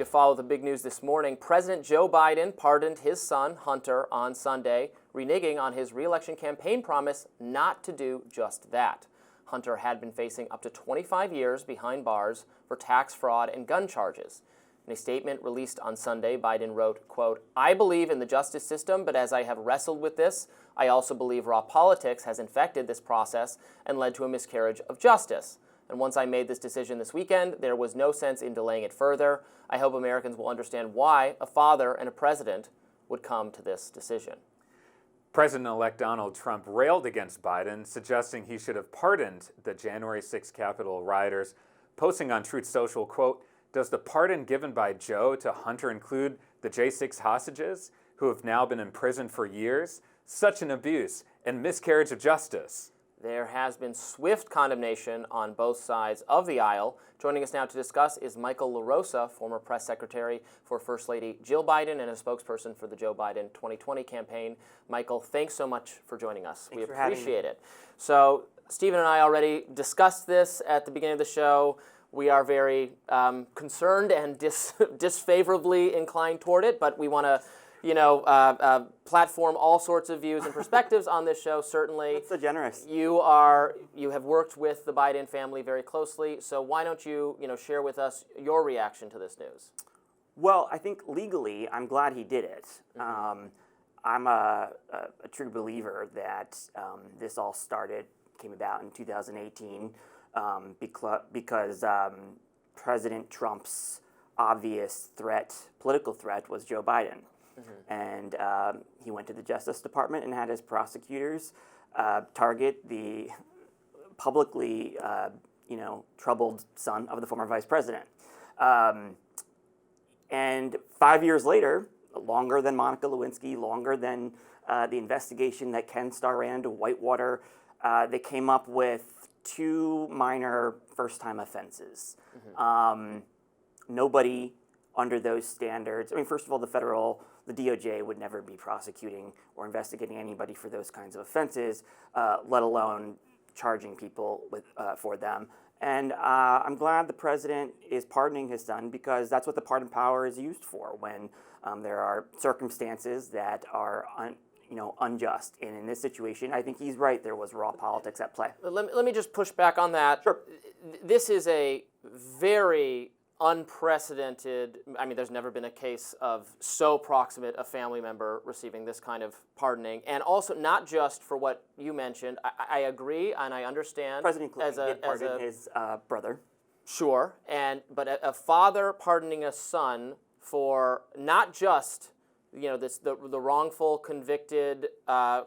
to follow the big news this morning. President Joe Biden pardoned his son, Hunter, on Sunday, reneging on his re-election campaign promise not to do just that. Hunter had been facing up to 25 years behind bars for tax fraud and gun charges. In a statement released on Sunday, Biden wrote, quote, "I believe in the justice system, but as I have wrestled with this, I also believe raw politics has infected this process and led to a miscarriage of justice. And once I made this decision this weekend, there was no sense in delaying it further. I hope Americans will understand why a father and a president would come to this decision." President-elect Donald Trump railed against Biden, suggesting he should have pardoned the January 6 Capitol rioters, posting on Truth Social, quote, "Does the pardon given by Joe to Hunter include the J6 hostages who have now been imprisoned for years? Such an abuse and miscarriage of justice." There has been swift condemnation on both sides of the aisle. Joining us now to discuss is Michael LaRosa, former press secretary for First Lady Jill Biden and a spokesperson for the Joe Biden 2020 campaign. Michael, thanks so much for joining us. Thanks we for having appreciate me. it. So Stephen and I already discussed this at the beginning of the show. We are very concerned and disfavorably inclined toward it, but we want to platform all sorts of views and perspectives on this show, certainly. That's so generous. You have worked with the Biden family very closely, so why don't you, share with us your reaction to this news? Well, I think legally, I'm glad he did it. Mm-hmm. I'm a true believer that this all came about in 2018 because President Trump's obvious political threat was Joe Biden. Mm-hmm. And he went to the Justice Department and had his prosecutors target the publicly, troubled son of the former vice president. And 5 years later, longer than Monica Lewinsky, longer than the investigation that Ken Starr ran into Whitewater, they came up with 2 minor first-time offenses. Mm-hmm. Nobody under those standards, first of all, the DOJ would never be prosecuting or investigating anybody for those kinds of offenses, let alone charging people for them. And I'm glad the president is pardoning his son because that's what the pardon power is used for when there are circumstances that are unjust. And in this situation, I think he's right. There was raw politics at play. Let me just push back on that. Sure. This is a very unprecedented, there's never been a case of so proximate a family member receiving this kind of pardoning, and also not just for what you mentioned. I agree and I understand. President Clinton did pardon his brother. Sure, but a father pardoning a son for not just the wrongful convicted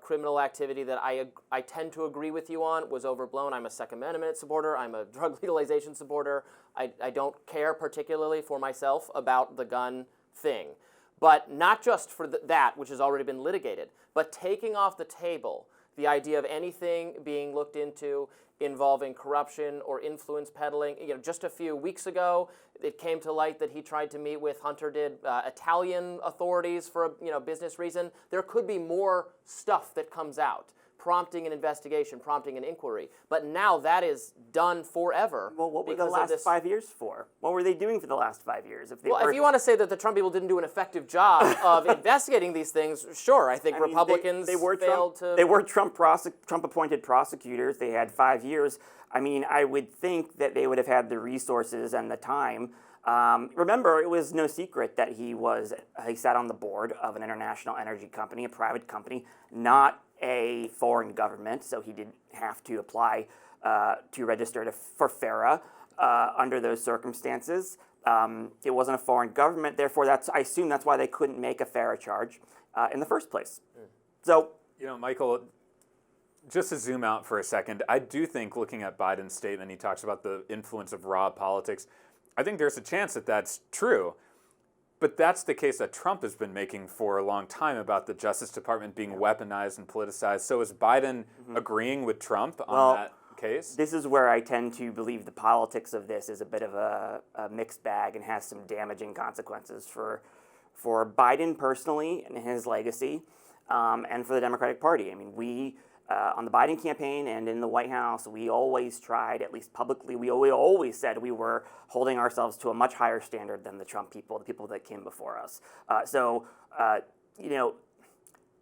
criminal activity that I tend to agree with you on was overblown. I'm a Second Amendment supporter. I'm a drug legalization supporter. I don't care particularly for myself about the gun thing. But not just for that, which has already been litigated, but taking off the table the idea of anything being looked into involving corruption or influence peddling. Just a few weeks ago, it came to light that he tried to meet with, Hunter did, Italian authorities for a business reason. There could be more stuff that comes out, prompting an investigation, prompting an inquiry. But now that is done forever. Well, what were the last 5 years for? What were they doing for the last 5 years? If you want to say that the Trump people didn't do an effective job of investigating these things, sure. I think Republicans failed to... They were Trump-appointed prosecutors. They had 5 years. I would think that they would have had the resources and the time. Remember, it was no secret that he sat on the board of an international energy company, a private company, not a foreign government, so he didn't have to apply to register for FARA under those circumstances. It wasn't a foreign government, therefore I assume that's why they couldn't make a FARA charge in the first place. So, Michael, just to zoom out for a second, I do think looking at Biden's statement, he talks about the influence of raw politics. I think there's a chance that that's true. But that's the case that Trump has been making for a long time about the Justice Department being weaponized and politicized. So is Biden agreeing with Trump on that case? This is where I tend to believe the politics of this is a bit of a mixed bag and has some damaging consequences for Biden personally and his legacy, and for the Democratic Party. on the Biden campaign and in the White House, we always tried, at least publicly, we always said we were holding ourselves to a much higher standard than the Trump people, the people that came before us. You know,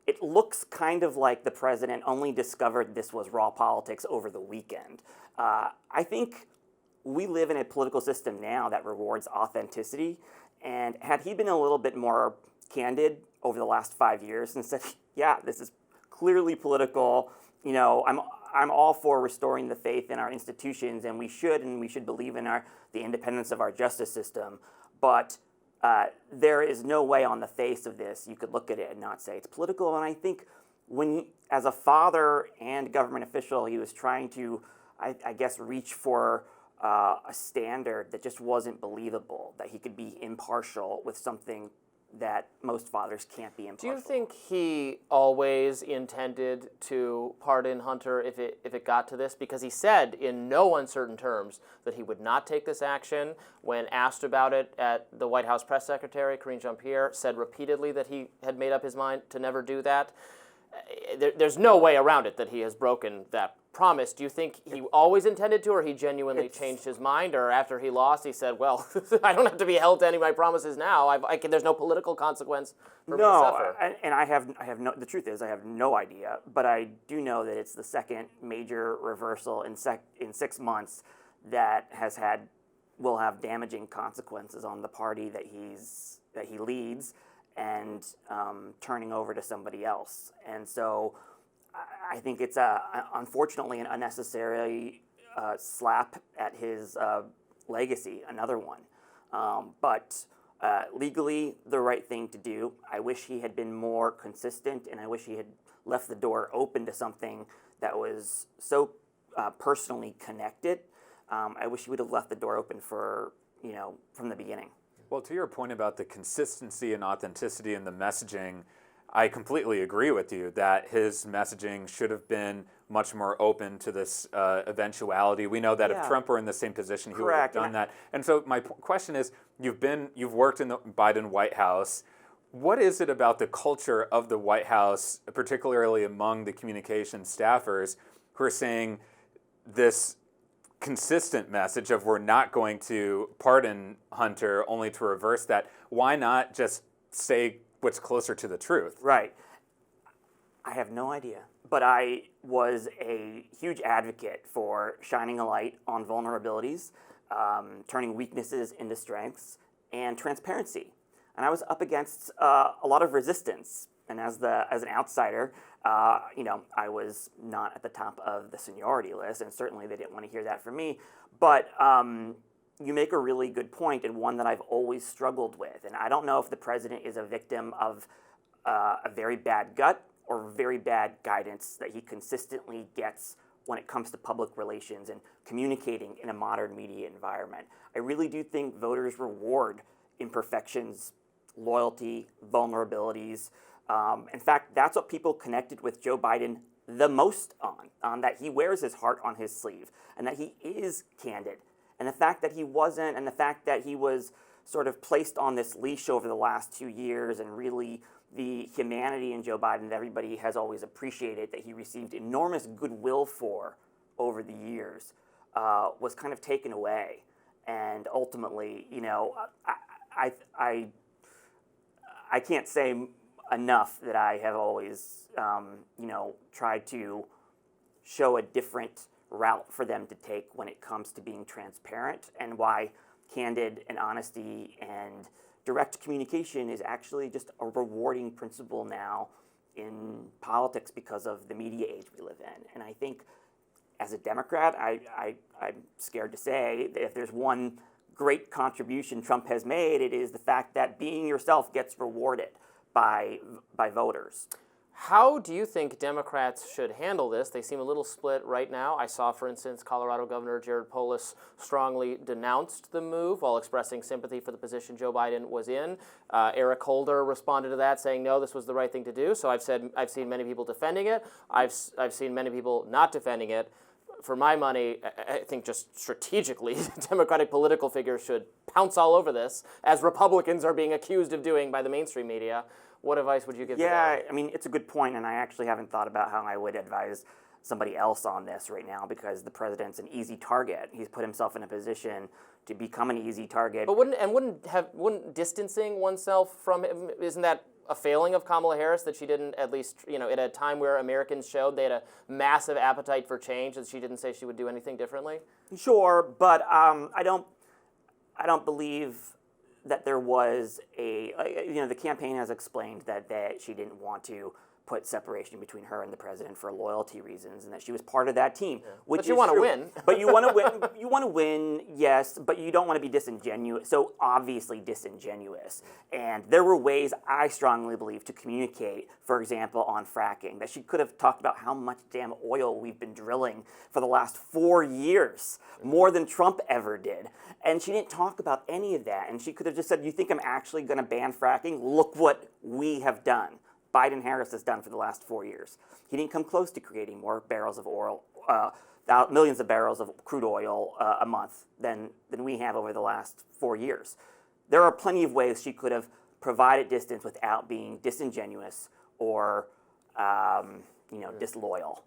it looks kind of like the president only discovered this was raw politics over the weekend. I think we live in a political system now that rewards authenticity, and had he been a little bit more candid over the last 5 years and said, yeah, this is clearly political, you know, I'm all for restoring the faith in our institutions, and we should believe in the independence of our justice system, but there is no way on the face of this you could look at it and not say it's political. And I think as a father and government official, he was trying to, I guess, reach for a standard that just wasn't believable, that he could be impartial with something that most fathers can't be impartial. Do you think he always intended to pardon Hunter if it got to this? Because he said in no uncertain terms that he would not take this action. When asked about it at the White House press secretary, Karine Jean-Pierre, said repeatedly that he had made up his mind to never do that. There's no way around it that he has broken that promise. Do you think he always intended to, or he genuinely changed his mind, or after he lost, he said, well, I don't have to be held to any of my promises now. There's no political consequence for me to suffer. And I have no, the truth is I have no idea, but I do know that it's the second major reversal in 6 months that will have damaging consequences on the party that he leads, and turning over to somebody else. And so I think it's unfortunately an unnecessary slap at his legacy, another one. But legally, the right thing to do. I wish he had been more consistent, and I wish he had left the door open to something that was so personally connected. I wish he would have left the door open from the beginning. Well, to your point about the consistency and authenticity in the messaging, I completely agree with you that his messaging should have been much more open to this eventuality. We know that if Trump were in the same position, he would have done that. And so my question is, you've worked in the Biden White House. What is it about the culture of the White House, particularly among the communications staffers, who are saying this consistent message of we're not going to pardon Hunter, only to reverse that? Why not just say what's closer to the truth? Right. I have no idea. But I was a huge advocate for shining a light on vulnerabilities, turning weaknesses into strengths, and transparency. And I was up against a lot of resistance. And as an outsider, I was not at the top of the seniority list, and certainly they didn't want to hear that from me. But you make a really good point, and one that I've always struggled with. And I don't know if the president is a victim of a very bad gut or very bad guidance that he consistently gets when it comes to public relations and communicating in a modern media environment. I really do think voters reward imperfections, loyalty, vulnerabilities. In fact, that's what people connected with Joe Biden the most on that he wears his heart on his sleeve, and that he is candid. And the fact that he wasn't, and the fact that he was sort of placed on this leash over the last 2 years, and really the humanity in Joe Biden that everybody has always appreciated, that he received enormous goodwill for over the years, was kind of taken away. And ultimately, I can't say enough that I have always, tried to show a different route for them to take when it comes to being transparent, and why candid and honesty and direct communication is actually just a rewarding principle now in politics because of the media age we live in. And I think as a Democrat, I'm scared to say that if there's one great contribution Trump has made, it is the fact that being yourself gets rewarded by voters. How do you think Democrats should handle this? They seem a little split right now. I saw, for instance, Colorado Governor Jared Polis strongly denounced the move while expressing sympathy for the position Joe Biden was in. Eric Holder responded to that, saying, no, this was the right thing to do. So I've seen many people defending it. I've seen many people not defending it. For my money, I think just strategically, Democratic political figures should pounce all over this, as Republicans are being accused of doing by the mainstream media. What advice would you give? Yeah, I mean, it's a good point, and I actually haven't thought about how I would advise somebody else on this right now, because the president's an easy target. He's put himself in a position to become an easy target. But wouldn't distancing oneself from him, isn't that a failing of Kamala Harris, that she didn't, at least, at a time where Americans showed they had a massive appetite for change, that she didn't say she would do anything differently? Sure, but I don't believe that there was the campaign has explained that she didn't want to put separation between her and the president for loyalty reasons, and that she was part of that team. Yeah. Which but you want to win. But you want to win. You want to win, yes, but you don't want to be disingenuous. So obviously disingenuous. And there were ways, I strongly believe, to communicate, for example, on fracking, that she could have talked about how much damn oil we've been drilling for the last 4 years, more than Trump ever did. And she didn't talk about any of that. And she could have just said, you think I'm actually going to ban fracking? Look what we have done. Biden-Harris has done for the last 4 years. He didn't come close to creating more barrels of oil, millions of barrels of crude oil a month than we have over the last 4 years. There are plenty of ways she could have provided distance without being disingenuous or disloyal.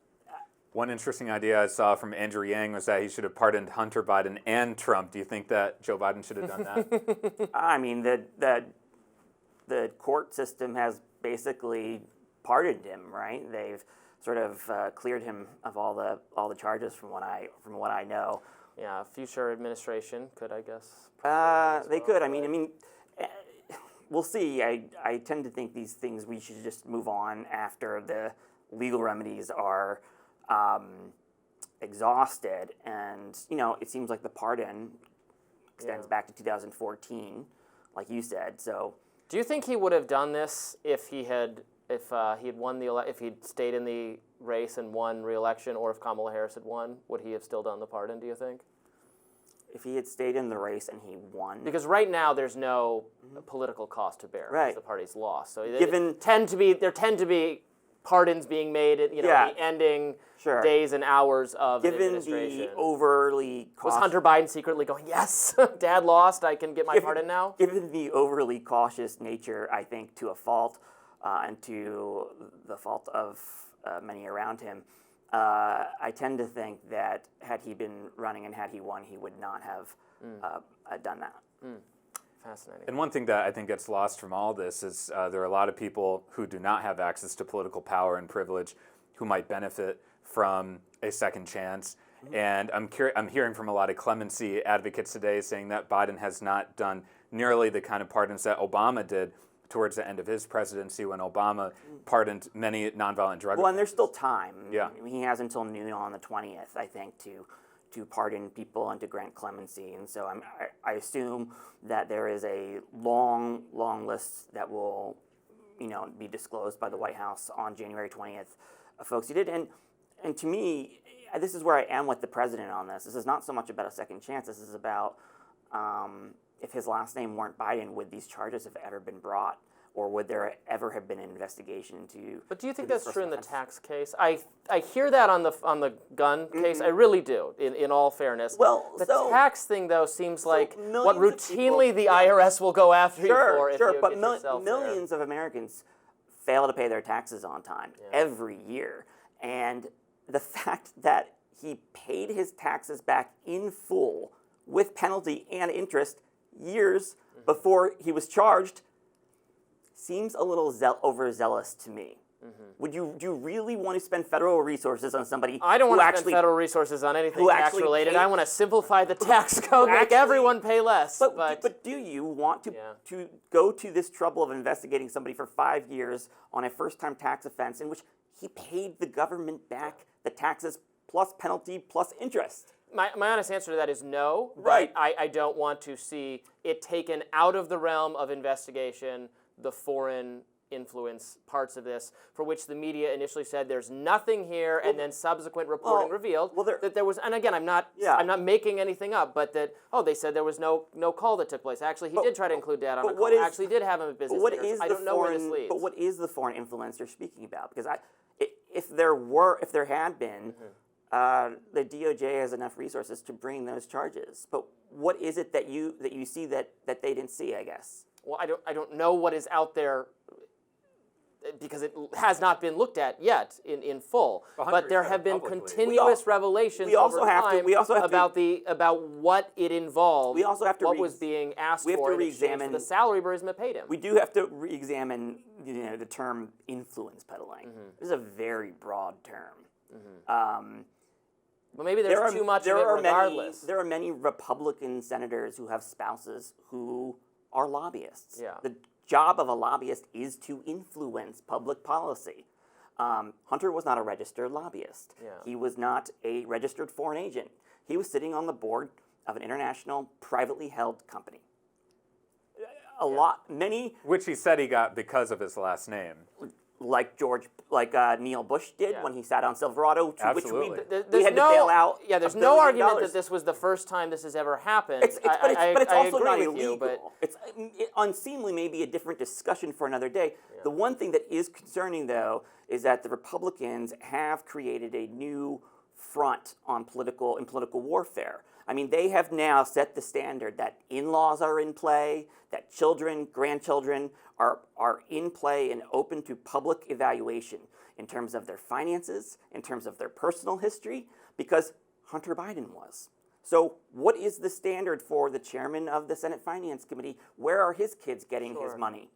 One interesting idea I saw from Andrew Yang was that he should have pardoned Hunter Biden and Trump. Do you think that Joe Biden should have done that? I mean, the court system has basically pardoned him, right? They've sort of cleared him of all the charges from what I know. Yeah, future administration could, I guess. They could. I mean, we'll see. I tend to think these things we should just move on after the legal remedies are exhausted, and it seems like the pardon extends back to 2014, like you said. So. Do you think he would have done this if he had won if he'd stayed in the race and won re-election, or if Kamala Harris had won? Would he have still done the pardon, do you think? If he had stayed in the race and he won? Because right now there's no political cost to bear. Right. Because the party's lost. So there tend to be pardons being made at the ending days and hours of an administration. Given the overly was Hunter Biden secretly going, yes, Dad lost, I can get my pardon now? Given the overly cautious nature, I think, to a fault, and to the fault of many around him, I tend to think that had he been running and had he won, he would not have done that. Fascinating. And one thing that I think gets lost from all this is there are a lot of people who do not have access to political power and privilege who might benefit from a second chance. And I'm hearing from a lot of clemency advocates today saying that Biden has not done nearly the kind of pardons that Obama did towards the end of his presidency, when Obama pardoned many nonviolent drug offenders. Well, and there's still time. Yeah. He has until noon on the 20th, I think, to pardon people and to grant clemency. And so I assume that there is a long list that will, be disclosed by the White House on January 20th of folks who did. And to me, this is where I am with the president on this. This is not so much about a second chance. This is about if his last name weren't Biden, would these charges have ever been brought? Or would there ever have been an investigation into? But do you think that's true in the tax case? I hear that on the gun case. I really do. In all fairness, well, the tax thing though seems like what routinely the IRS will go after you for. If you but get yourself millions of Americans fail to pay their taxes on time every year, and the fact that he paid his taxes back in full with penalty and interest years before he was charged seems a little overzealous to me. Do you really want to spend federal resources on somebody? I don't want to spend federal resources on anything tax related. I want to simplify the tax code, make everyone pay less. But do you want to go to this trouble of investigating somebody for 5 years on a first-time tax offense in which he paid the government back the taxes plus penalty plus interest? My honest answer to that is no. Right. I don't want to see it taken out of the realm of investigation, the foreign influence parts of this, for which the media initially said there's nothing here, and then subsequent reporting revealed that there was. And again, I'm not making anything up, but that they said there was no call that took place. Actually, he did try to include dad on a call. Actually, did have him at business dinners. I don't know where this leads. But what is the foreign influence you're speaking about? Because if there had been. The DOJ has enough resources to bring those charges. But what is it that you see that they didn't see, I guess? Well, I don't know what is out there because it has not been looked at yet in full. But there have been publicly. continuous revelations over time about what it involved. We also have to what was being asked we have for to in exchange re-examine for the salary Burisma paid him. We do have to re-examine, the term influence peddling. This is a very broad term. Well, maybe there's too much of it regardless. There are many Republican senators who have spouses who are lobbyists. Yeah. The job of a lobbyist is to influence public policy. Hunter was not a registered lobbyist. Yeah. He was not a registered foreign agent. He was sitting on the board of an international privately held company. Which he said he got because of his last name. Like Neil Bush did when he sat on Silverado, which we had to bail out. Yeah, there's no argument that this was the first time this has ever happened. But it's also not agree with illegal. you, but It's unseemly, maybe a different discussion for another day. Yeah. The one thing that is concerning, though, is that the Republicans have created a new front on political warfare. I mean, they have now set the standard that in-laws are in play, that children, grandchildren are in play and open to public evaluation in terms of their finances, in terms of their personal history, because Hunter Biden was. So what is the standard for the chairman of the Senate Finance Committee? Where are his kids getting his money?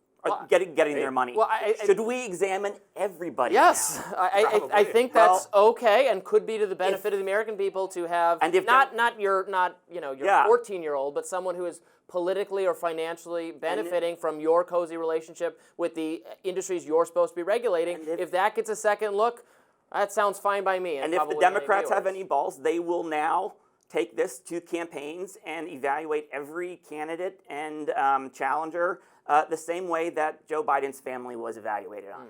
Getting their money. Well, should we examine everybody? Yes, now? I think that's okay, and could be to the benefit of the American people to have not your 14-year-old, but someone who is politically or financially benefiting from your cozy relationship with the industries you're supposed to be regulating. If that gets a second look, that sounds fine by me. And if the Democrats have any balls, they will now take this to campaigns and evaluate every candidate and challenger the same way that Joe Biden's family was evaluated on.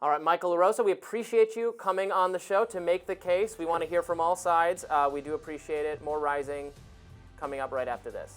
All right, Michael LaRosa, we appreciate you coming on the show to make the case. We want to hear from all sides. We do appreciate it. More Rising coming up right after this.